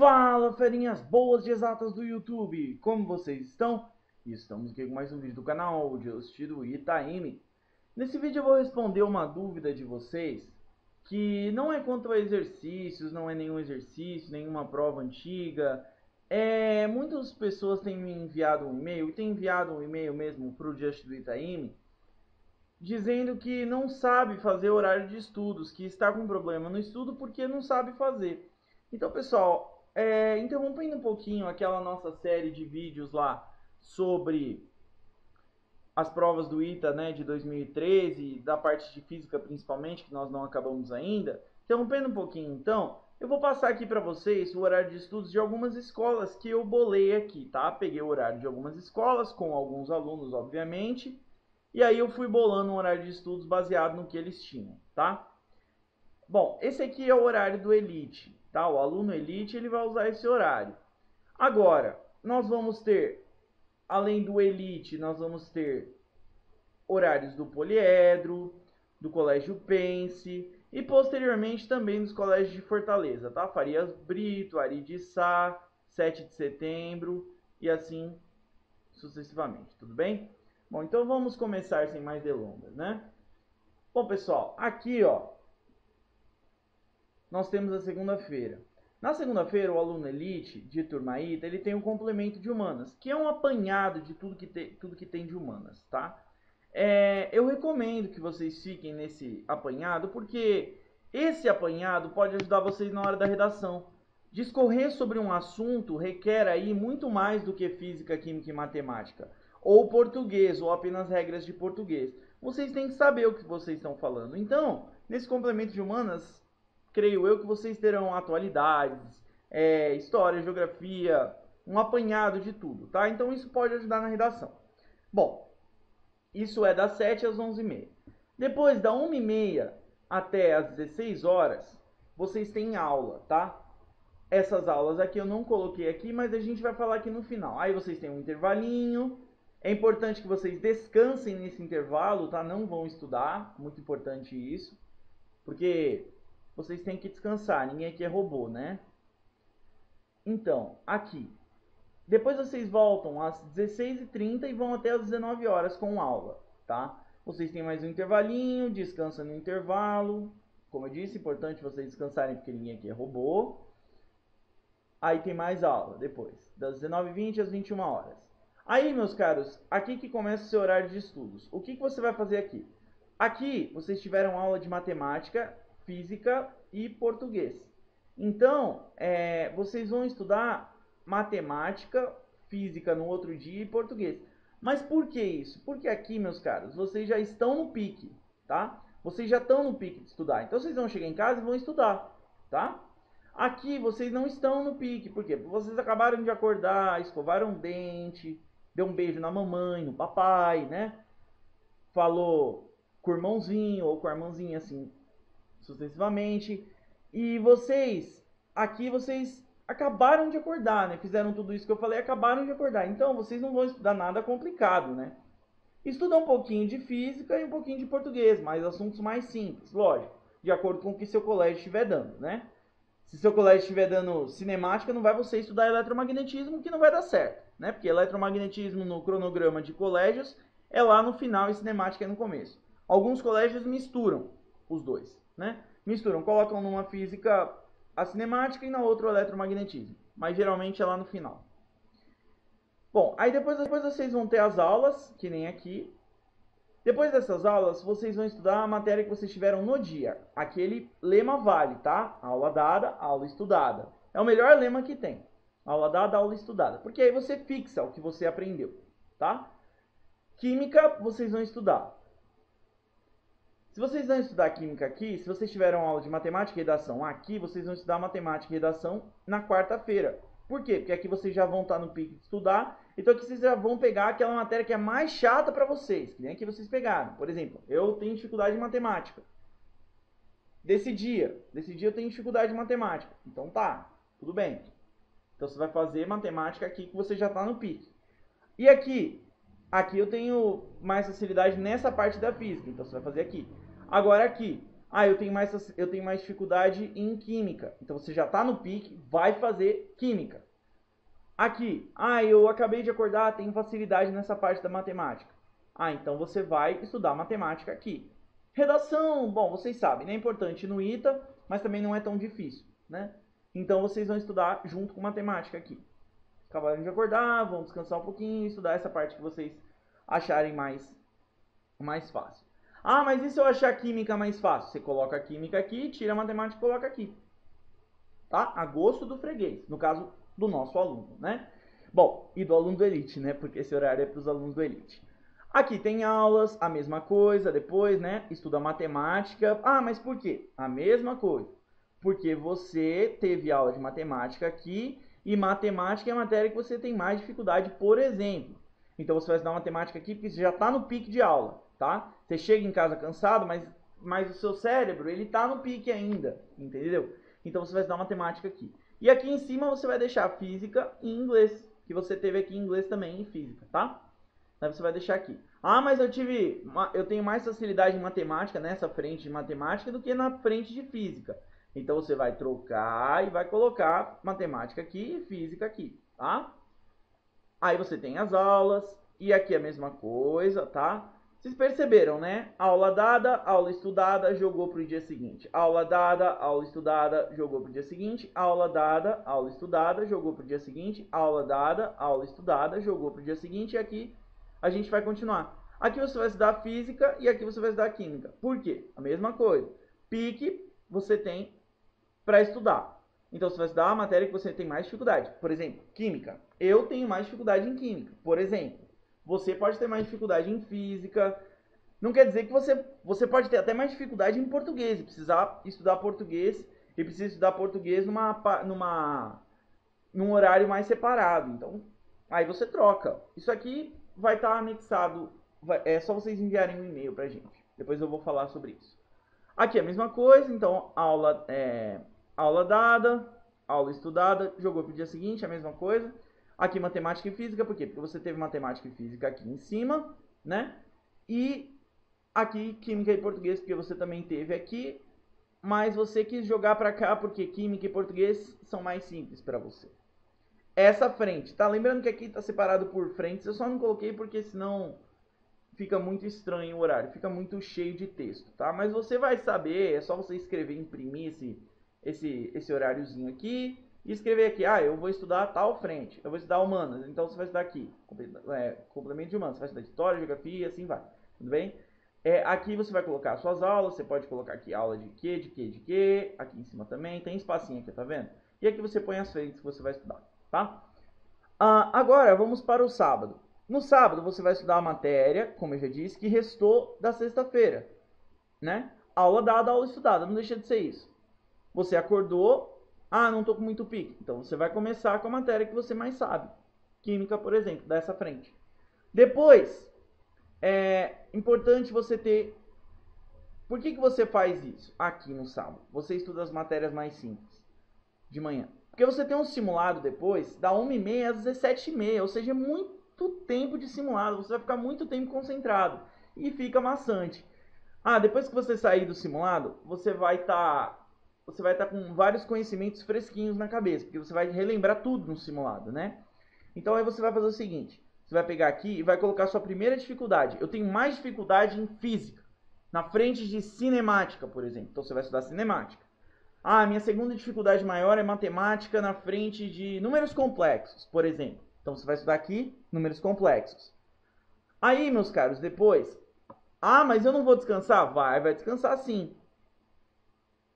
Fala, ferinhas boas de exatas do YouTube! Como vocês estão? Estamos aqui com mais um vídeo do canal de Estilo Itaime. Nesse vídeo eu vou responder uma dúvida de vocês, que não é quanto a exercícios, não é nenhum exercício, nenhuma prova antiga. Muitas pessoas têm me enviado um e-mail, e têm enviado um e-mail mesmo para o Just do Itaime, dizendo que não sabe fazer horário de estudos, que está com problema no estudo porque não sabe fazer. Então, pessoal, interrompendo um pouquinho aquela nossa série de vídeos lá sobre as provas do ITA, né, de 2013, da parte de física principalmente, que nós não acabamos ainda, interrompendo um pouquinho então, eu vou passar aqui para vocês o horário de estudos de algumas escolas que eu bolei aqui, tá? Peguei o horário de algumas escolas, com alguns alunos, obviamente, e aí eu fui bolando um horário de estudos baseado no que eles tinham, tá? Bom, esse aqui é o horário do Elite, tá? O aluno Elite, ele vai usar esse horário. Agora, nós vamos ter, além do Elite, nós vamos ter horários do Poliedro, do Colégio Pense e posteriormente também dos colégios de Fortaleza, tá? Farias Brito, Ari de Sá, 7 de setembro e assim sucessivamente, tudo bem? Bom, então vamos começar sem mais delongas, né? Bom, pessoal, aqui, ó, nós temos a segunda-feira. Na segunda-feira, o aluno Elite de turma ITA, ele tem um complemento de humanas, que é um apanhado de tudo que tem de humanas, tá? Eu recomendo que vocês fiquem nesse apanhado, porque esse apanhado pode ajudar vocês na hora da redação. Discorrer sobre um assunto requer aí muito mais do que física, química e matemática, ou português, ou apenas regras de português. Vocês têm que saber o que vocês estão falando. Então, nesse complemento de humanas, creio eu que vocês terão atualidades, história, geografia, um apanhado de tudo, tá? Então isso pode ajudar na redação. Bom, isso é das 7 às 11h30. Depois, da 1h30 até às 16 horas, vocês têm aula, tá? Essas aulas aqui eu não coloquei aqui, mas a gente vai falar aqui no final. Aí vocês têm um intervalinho. É importante que vocês descansem nesse intervalo, tá? Não vão estudar, muito importante isso. Porque vocês têm que descansar, ninguém aqui é robô, né? Então, aqui. Depois vocês voltam às 16h30 e vão até às 19 horas com aula, tá? Vocês têm mais um intervalinho, descansa no intervalo. Como eu disse, importante vocês descansarem porque ninguém aqui é robô. Aí tem mais aula depois, das 19h20 às 21 horas. Aí, meus caros, aqui que começa o seu horário de estudos. O que você vai fazer aqui? Aqui, vocês tiveram aula de matemática, física e português. Então, vocês vão estudar matemática, física no outro dia e português. Mas por que isso? Porque aqui, meus caros, vocês já estão no pique, tá? Vocês já estão no pique de estudar. Então, vocês vão chegar em casa e vão estudar, tá? Aqui, vocês não estão no pique. Por quê? Porque vocês acabaram de acordar, escovaram o dente, deu um beijo na mamãe, no papai, né? Falou com o irmãozinho ou com a irmãzinha, assim, sucessivamente. E vocês, aqui vocês acabaram de acordar, né? Fizeram tudo isso que eu falei, acabaram de acordar. Então, vocês não vão estudar nada complicado, né? Estuda um pouquinho de física e um pouquinho de português, mas assuntos mais simples, lógico, de acordo com o que seu colégio estiver dando, né? Se seu colégio estiver dando cinemática, não vai você estudar eletromagnetismo, que não vai dar certo, né? Porque eletromagnetismo no cronograma de colégios é lá no final e cinemática é no começo. Alguns colégios misturam os dois, né? Misturam, colocam numa física a cinemática e na outra o eletromagnetismo. Mas geralmente é lá no final. Bom, aí depois vocês vão ter as aulas, que nem aqui. Depois dessas aulas, vocês vão estudar a matéria que vocês tiveram no dia. Aquele lema vale, tá? Aula dada, aula estudada. É o melhor lema que tem. Aula dada, aula estudada. Porque aí você fixa o que você aprendeu, tá? Química, vocês vão estudar. Se vocês vão estudar química aqui, se vocês tiveram aula de matemática e redação aqui, vocês vão estudar matemática e redação na quarta-feira. Por quê? Porque aqui vocês já vão estar no pique de estudar, então aqui vocês já vão pegar aquela matéria que é mais chata para vocês, que nem aqui vocês pegaram. Por exemplo, eu tenho dificuldade em matemática. Desse dia eu tenho dificuldade em matemática. Então tá, tudo bem. Então você vai fazer matemática aqui que você já está no pique. E aqui eu tenho mais facilidade nessa parte da física, então você vai fazer aqui. Agora aqui, Ah, eu tenho mais dificuldade em química. Então você já está no pique, vai fazer química. Aqui, eu acabei de acordar, tenho facilidade nessa parte da matemática. Então você vai estudar matemática aqui. Redação, bom, vocês sabem, é importante no ITA, mas também não é tão difícil, né? Então vocês vão estudar junto com matemática aqui. Acabaram de acordar, vão descansar um pouquinho, estudar essa parte que vocês acharem mais fácil. Mas e se eu achar química mais fácil? Você coloca a química aqui, tira a matemática e coloca aqui. Tá? A gosto do freguês, no caso do nosso aluno, né? Bom, e do aluno do Elite, né? Porque esse horário é para os alunos do Elite. Aqui tem aulas, a mesma coisa, depois, né? Estuda matemática. Mas por quê? A mesma coisa. Porque você teve aula de matemática aqui, e matemática é a matéria que você tem mais dificuldade, por exemplo. Então você vai estudar matemática aqui porque você já está no pique de aula, tá? Você chega em casa cansado, mas o seu cérebro, ele está no pique ainda, entendeu? Então você vai estudar matemática aqui. E aqui em cima você vai deixar física e inglês, que você teve aqui em inglês também em física, tá? Aí você vai deixar aqui. Mas eu tenho mais facilidade em matemática nessa frente de matemática do que na frente de física. Então você vai trocar e vai colocar matemática aqui e física aqui, tá? Aí você tem as aulas e aqui a mesma coisa, tá? Vocês perceberam, né? Aula dada, aula estudada, jogou para o dia seguinte. Aula dada, aula estudada, jogou para o dia seguinte. Aula dada, aula estudada, jogou para o dia seguinte. Aula dada, aula estudada, jogou para o dia seguinte. E aqui a gente vai continuar. Aqui você vai estudar física e aqui você vai estudar química. Por quê? A mesma coisa. Pique você tem para estudar. Então você vai estudar a matéria que você tem mais dificuldade. Por exemplo, química. Eu tenho mais dificuldade em química, por exemplo. Você pode ter mais dificuldade em física. Não quer dizer que você pode ter até mais dificuldade em português. Precisar estudar português e precisa estudar português num horário mais separado. Então, aí você troca. Isso aqui vai estar anexado. É só vocês enviarem um e-mail pra gente. Depois eu vou falar sobre isso. Aqui é a mesma coisa. Então, aula dada, aula estudada, jogou pro dia seguinte, a mesma coisa. Aqui matemática e física, por quê? Porque você teve matemática e física aqui em cima, né? E aqui química e português, porque você também teve aqui, mas você quis jogar para cá porque química e português são mais simples para você. Essa frente, tá? Lembrando que aqui tá separado por frentes, eu só não coloquei porque senão fica muito estranho o horário, fica muito cheio de texto, tá? Mas você vai saber, é só você escrever, imprimir esse horáriozinho aqui e escrever aqui, eu vou estudar tal frente, eu vou estudar humanas, então você vai estudar aqui, complemento de humanas, você vai estudar história, geografia, assim vai, tudo bem? Aqui você vai colocar suas aulas, você pode colocar aqui aula de quê, aqui em cima também, tem espacinho aqui, tá vendo? E aqui você põe as frentes que você vai estudar, tá? Agora vamos para o sábado. No sábado você vai estudar a matéria, como eu já disse, que restou da sexta-feira, né? Aula dada, aula estudada, não deixa de ser isso. Você acordou, não tô com muito pique. Então você vai começar com a matéria que você mais sabe. Química, por exemplo, dessa frente. Depois, é importante você ter... Por que você faz isso aqui no sábado? Você estuda as matérias mais simples de manhã. Porque você tem um simulado depois, da 1h30 às 17h30, ou seja, é muito tempo de simulado. Você vai ficar muito tempo concentrado e fica maçante. Depois que você sair do simulado, você vai estar com vários conhecimentos fresquinhos na cabeça, porque você vai relembrar tudo no simulado, né? Então aí você vai fazer o seguinte, você vai pegar aqui e vai colocar a sua primeira dificuldade. Eu tenho mais dificuldade em física, na frente de cinemática, por exemplo. Então você vai estudar cinemática. Minha segunda dificuldade maior é matemática na frente de números complexos, por exemplo. Então você vai estudar aqui números complexos. Aí, meus caros, depois... mas eu não vou descansar? Vai descansar sim.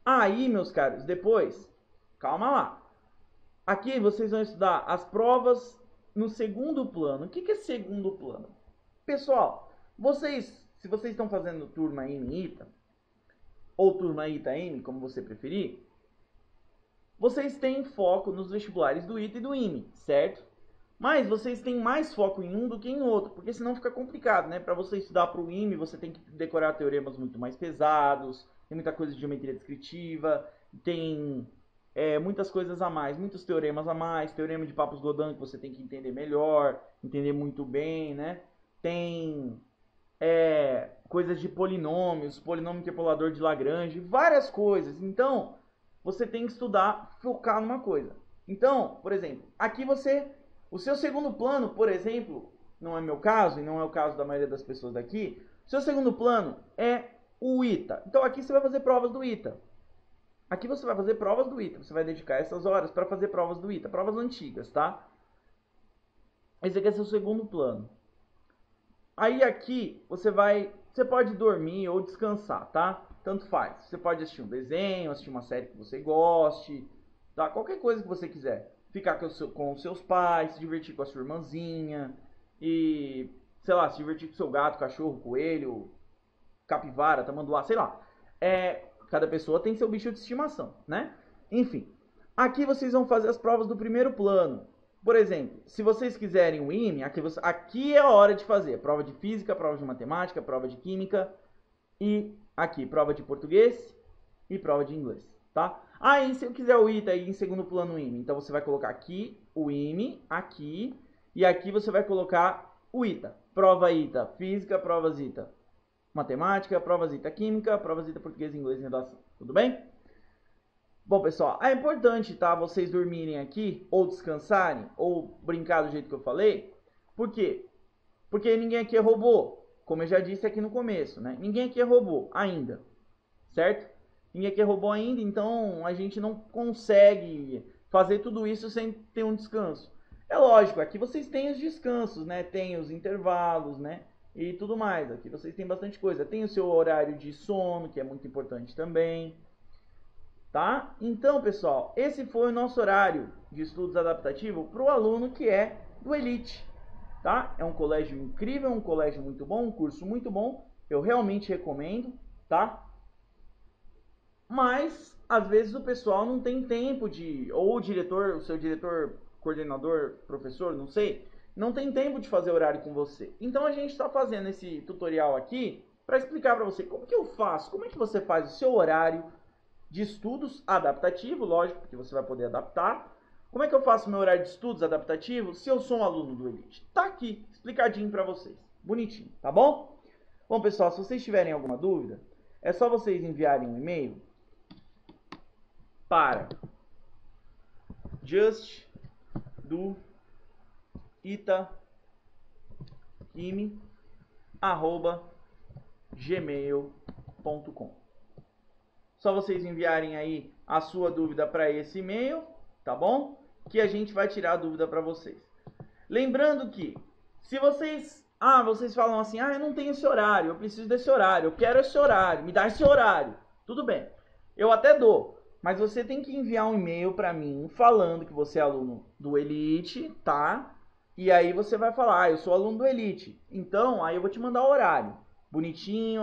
Aí, meus caros, depois, calma lá. Aqui vocês vão estudar as provas no segundo plano. O que é segundo plano? Pessoal, se vocês estão fazendo turma ITA, ou turma ITA-M, como você preferir, vocês têm foco nos vestibulares do ITA e do IME, certo? Mas vocês têm mais foco em um do que em outro, porque senão fica complicado, né? Para você estudar para o IME, você tem que decorar teoremas muito mais pesados, tem muita coisa de geometria descritiva, tem muitas coisas a mais, muitos teoremas a mais, teorema de Papus-Godin que você tem que entender melhor, entender muito bem, né? Tem coisas de polinômios, polinômio interpolador de Lagrange, várias coisas. Então, você tem que estudar, focar numa coisa. Então, por exemplo, aqui o seu segundo plano, por exemplo, não é meu caso, e não é o caso da maioria das pessoas daqui, o seu segundo plano é o ITA. Então, aqui você vai fazer provas do ITA. Aqui você vai fazer provas do ITA. Você vai dedicar essas horas para fazer provas do ITA, provas antigas, tá? Esse aqui é seu segundo plano. Aí aqui você pode dormir ou descansar, tá? Tanto faz. Você pode assistir um desenho, assistir uma série que você goste, tá? Qualquer coisa que você quiser. Ficar com os seus pais, se divertir com a sua irmãzinha e, sei lá, se divertir com o seu gato, cachorro, coelho, capivara, tamanduá, sei lá. Cada pessoa tem seu bicho de estimação, né? Enfim, aqui vocês vão fazer as provas do primeiro plano. Por exemplo, se vocês quiserem o IME, aqui é a hora de fazer prova de física, prova de matemática, prova de química e aqui prova de português e prova de inglês, tá? Aí, se eu quiser o ITA aí em segundo plano o IME, então você vai colocar aqui o IME, aqui, e aqui você vai colocar o ITA. Prova ITA física, provas ITA matemática, provas ITA química, provas ITA português, inglês e redação. Tudo bem? Bom, pessoal, é importante, tá, vocês dormirem aqui, ou descansarem, ou brincar do jeito que eu falei. Por quê? Porque ninguém aqui é robô, como eu já disse aqui no começo, né? Ninguém aqui é robô ainda, certo? Ninguém aqui é robô ainda, então a gente não consegue fazer tudo isso sem ter um descanso. É lógico, aqui vocês têm os descansos, né? Tem os intervalos, né? E tudo mais. Aqui vocês têm bastante coisa. Tem o seu horário de sono, que é muito importante também. Tá? Então, pessoal, esse foi o nosso horário de estudos adaptativo para o aluno que é do Elite. Tá? É um colégio incrível, um colégio muito bom, um curso muito bom. Eu realmente recomendo, tá? Mas, às vezes, o pessoal não tem tempo de... Ou o diretor, o seu diretor, coordenador, professor, não sei, não tem tempo de fazer horário com você. Então, a gente está fazendo esse tutorial aqui para explicar para você como que eu faço, como é que você faz o seu horário de estudos adaptativo, lógico, porque você vai poder adaptar. Como é que eu faço meu horário de estudos adaptativo se eu sou um aluno do Elite? Tá aqui, explicadinho para vocês. Bonitinho, tá bom? Bom, pessoal, se vocês tiverem alguma dúvida, é só vocês enviarem um e-mail para justdoitaqime@gmail.com. Só vocês enviarem aí a sua dúvida para esse e-mail, tá bom? Que a gente vai tirar a dúvida para vocês. Lembrando que, se vocês falam assim, eu não tenho esse horário, eu preciso desse horário, eu quero esse horário, me dá esse horário. Tudo bem, eu até dou, mas você tem que enviar um e-mail para mim falando que você é aluno do Elite, tá? E aí você vai falar, eu sou aluno do Elite. Então, aí eu vou te mandar o horário. Bonitinho,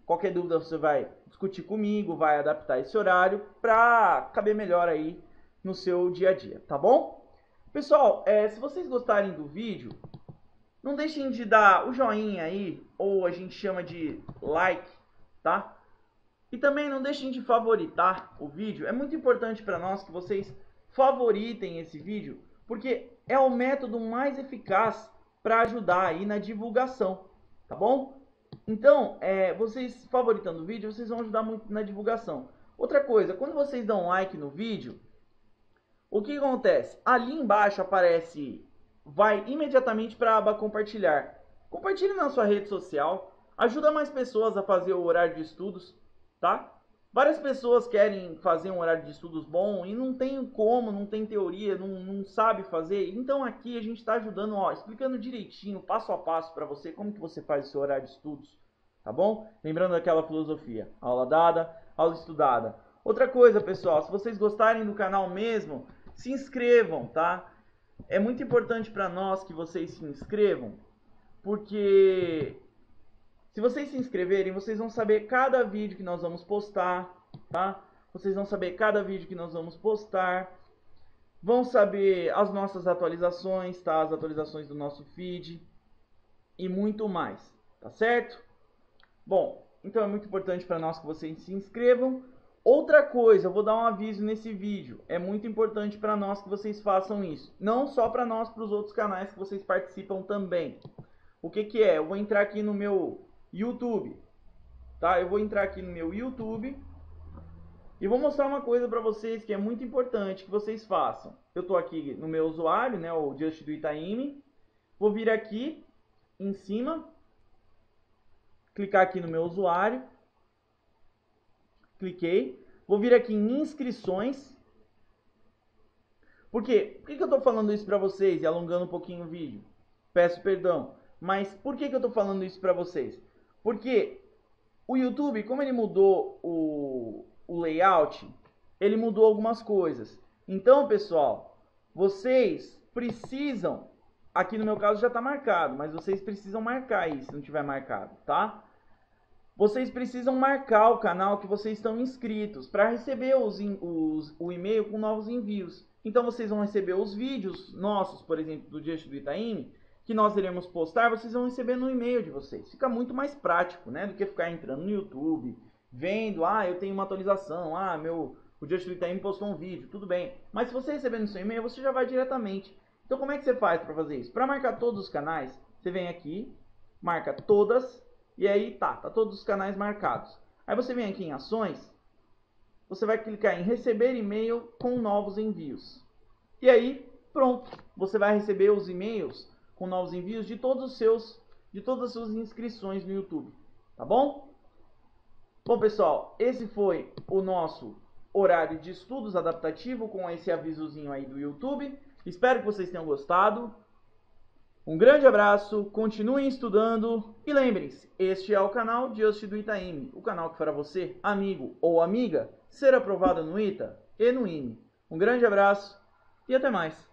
qualquer dúvida você vai discutir comigo, vai adaptar esse horário para caber melhor aí no seu dia a dia, tá bom? Pessoal, se vocês gostarem do vídeo, não deixem de dar o joinha aí, ou a gente chama de like, tá? E também não deixem de favoritar o vídeo. É muito importante para nós que vocês favoritem esse vídeo, porque é o método mais eficaz para ajudar aí na divulgação, tá bom? Então, vocês favoritando o vídeo, vocês vão ajudar muito na divulgação. Outra coisa, quando vocês dão like no vídeo, o que acontece? Ali embaixo aparece, vai imediatamente para a aba compartilhar. Compartilhe na sua rede social, ajuda mais pessoas a fazer o horário de estudos, tá? Várias pessoas querem fazer um horário de estudos bom e não tem como, não tem teoria, não sabe fazer. Então aqui a gente está ajudando, explicando direitinho, passo a passo para você, como que você faz o seu horário de estudos, tá bom? Lembrando daquela filosofia, aula dada, aula estudada. Outra coisa, pessoal, se vocês gostarem do canal mesmo, se inscrevam, tá? É muito importante para nós que vocês se inscrevam, porque se vocês se inscreverem, vocês vão saber cada vídeo que nós vamos postar, tá? Vocês vão saber cada vídeo que nós vamos postar. Vão saber as nossas atualizações, tá? As atualizações do nosso feed e muito mais, tá certo? Bom, então é muito importante para nós que vocês se inscrevam. Outra coisa, eu vou dar um aviso nesse vídeo. É muito importante para nós que vocês façam isso. Não só para nós, para os outros canais que vocês participam também. o que que é? Eu vou entrar aqui no meu YouTube, tá? Eu vou entrar aqui no meu YouTube e vou mostrar uma coisa para vocês que é muito importante que vocês façam. Eu tô aqui no meu usuário, né, o Just do Itaime. Vou vir aqui em cima, clicar aqui no meu usuário, cliquei. Vou vir aqui em inscrições. Por quê? Por que eu estou falando isso para vocês e alongando um pouquinho o vídeo? Peço perdão. Mas por que eu estou falando isso para vocês? Porque o YouTube, como ele mudou o layout, ele mudou algumas coisas. Então, pessoal, vocês precisam, aqui no meu caso já está marcado, mas vocês precisam marcar aí se não tiver marcado, tá? Vocês precisam marcar o canal que vocês estão inscritos para receber o e-mail com novos envios. Então vocês vão receber os vídeos nossos, por exemplo, do Just do Itaime, que nós iremos postar, vocês vão receber no e-mail de vocês. Fica muito mais prático, né, do que ficar entrando no YouTube, vendo, eu tenho uma atualização, o Just do Itaime postou um vídeo, tudo bem. Mas se você receber no seu e-mail, você já vai diretamente. Então como é que você faz para fazer isso? Para marcar todos os canais, você vem aqui, marca todas, e aí tá todos os canais marcados. Aí você vem aqui em ações, você vai clicar em receber e-mail com novos envios. E aí, pronto, você vai receber os e-mails com novos envios de todas as suas inscrições no YouTube, tá bom? Bom, pessoal, esse foi o nosso horário de estudos adaptativo com esse avisozinho aí do YouTube. Espero que vocês tenham gostado. Um grande abraço, continuem estudando e lembrem-se, este é o canal Just do Itaime, o canal que fará você, amigo ou amiga, ser aprovado no ITA e no IME. Um grande abraço e até mais!